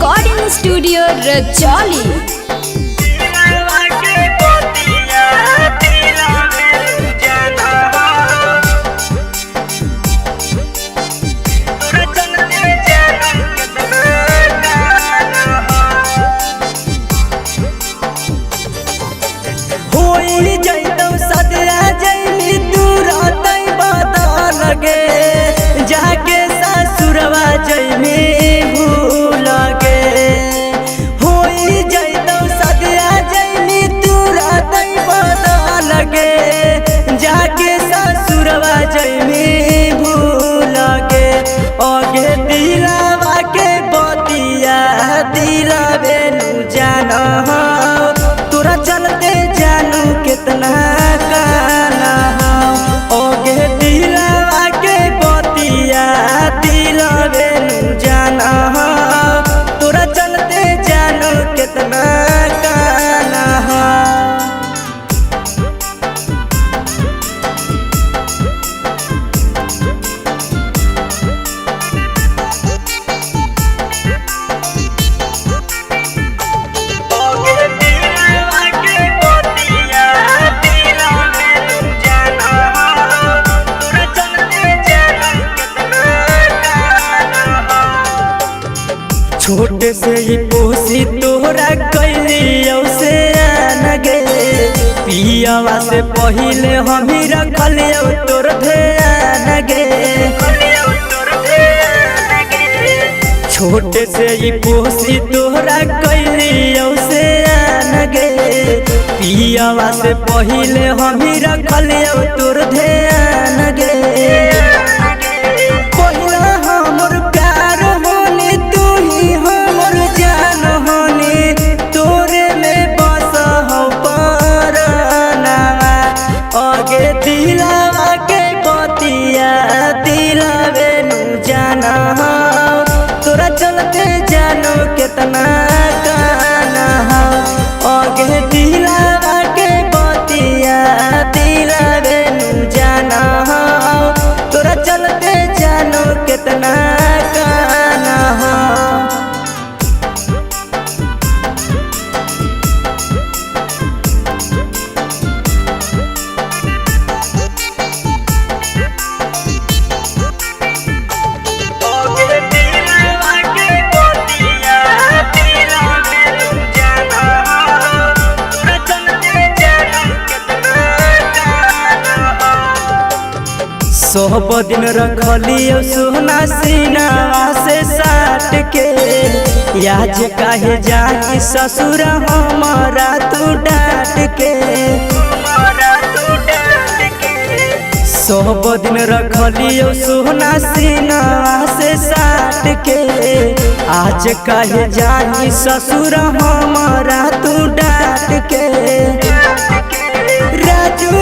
Recording studio Rajauli. जाके ससुरवा जइमे भूल गे होई जइतौ सदिया जइमी तूरा तई बदल गे जाके ससुरवा जइमे भूल गे ओगे दिलवा के बतिया दिलवे नु जान तोरा चलते जानू कितना काना ओगे दिलवा के बतिया दिलवे नु जाना तोरा चलते जानू कितना काना छोटे से ही पोसी तोहरा कैलियो से आन गे पियावा से पहिले हम ही रखलियो तोर ध्यान गे छोटे से ही पोसी तोहरा कैलियो से आन गे पियावा से पहिले हम ही रखलियो तोर ध्यान गे दिलवा के बतिया दिलवे नु जाना तोरा चलते जानो कितना काना ओगे दिलवा के बतिया दिलवे नु जाना तोरा चलते जानो कितना काना सब दिन रखलियो सोना सीनावा से साट के याज काहे जाई ससुर हमारा तू डांट के सब दिन रखलियो सोना सीनावा से साट के आज काहे जाई ससुर हमारा तू डांट के राजू